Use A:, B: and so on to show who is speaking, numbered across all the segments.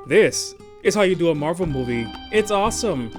A: This is how you do a Marvel movie. It's awesome!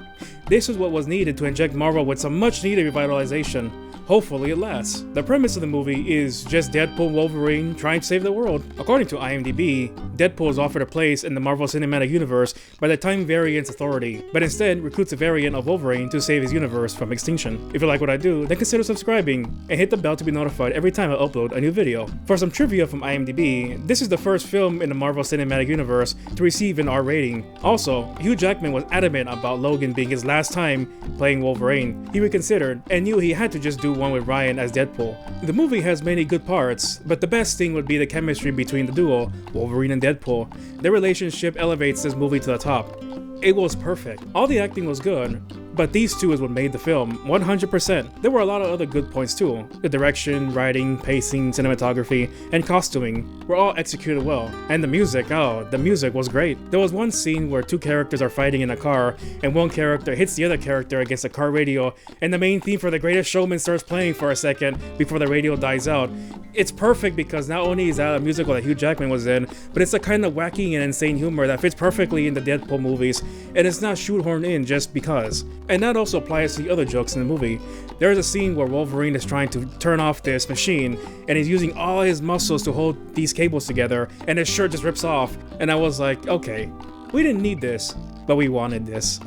A: This is what was needed to inject Marvel with some much needed revitalization. Hopefully it lasts. The premise of the movie is just Deadpool and Wolverine trying to save the world. According to IMDb, Deadpool is offered a place in the Marvel Cinematic Universe by the Time Variance Authority, but instead recruits a variant of Wolverine to save his universe from extinction. If you like what I do, then consider subscribing and hit the bell to be notified every time I upload a new video. For some trivia from IMDb, this is the first film in the Marvel Cinematic Universe to receive an R rating. Also, Hugh Jackman was adamant about Logan being his last time playing Wolverine. He reconsidered and knew he had to just do one with Ryan as Deadpool. The movie has many good parts, but the best thing would be the chemistry between the duo, Wolverine and Deadpool. Their relationship elevates this movie to the top. It was perfect. All the acting was good, but these two is what made the film, 100%. There were a lot of other good points too. The direction, writing, pacing, cinematography, and costuming were all executed well. And the music, the music was great. There was one scene where two characters are fighting in a car, and one character hits the other character against a car radio, and the main theme for The Greatest Showman starts playing for a second before the radio dies out. It's perfect because not only is that a musical that Hugh Jackman was in, but it's a kind of wacky and insane humor that fits perfectly in the Deadpool movies, and it's not shoehorned in just because. And that also applies to the other jokes in the movie. There is a scene where Wolverine is trying to turn off this machine, and he's using all his muscles to hold these cables together, and his shirt just rips off. And I was like, okay, we didn't need this, but we wanted this.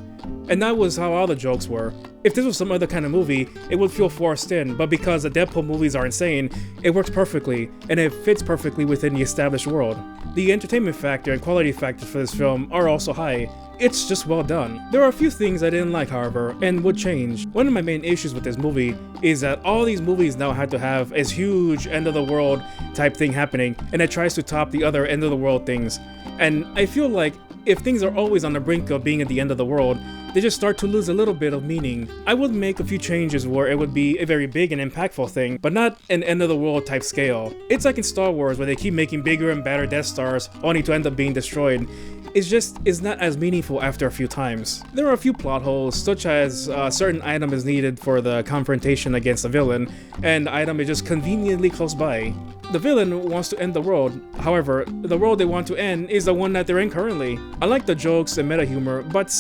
A: And that was how all the jokes were. If this was some other kind of movie, it would feel forced in, but because the Deadpool movies are insane, it works perfectly, and it fits perfectly within the established world. The entertainment factor and quality factors for this film are also high. It's just well done. There are a few things I didn't like, however, and would change. One of my main issues with this movie is that all these movies now had to have this huge end-of-the-world type thing happening, and it tries to top the other end-of-the-world things. And I feel like if things are always on the brink of being at the end of the world, they just start to lose a little bit of meaning. I would make a few changes where it would be a very big and impactful thing, but not an end-of-the-world type scale. It's like in Star Wars where they keep making bigger and badder Death Stars only to end up being destroyed. It's not as meaningful after a few times. There are a few plot holes, such as a certain item is needed for the confrontation against a villain, and the item is just conveniently close by. The villain wants to end the world, however, the world they want to end is the one that they're in currently. I like the jokes and meta humor, but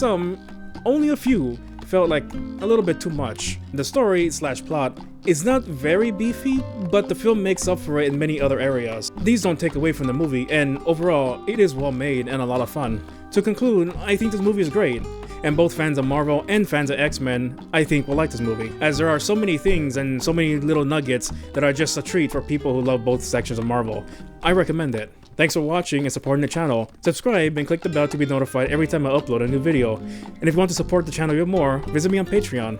A: only a few, felt like a little bit too much. The story/plot is not very beefy, but the film makes up for it in many other areas. These don't take away from the movie, and overall, it is well made and a lot of fun. To conclude, I think this movie is great, and both fans of Marvel and fans of X-Men, I think, will like this movie, as there are so many things and so many little nuggets that are just a treat for people who love both sections of Marvel. I recommend it. Thanks for watching and supporting the channel. Subscribe and click the bell to be notified every time I upload a new video. And if you want to support the channel even more, visit me on Patreon.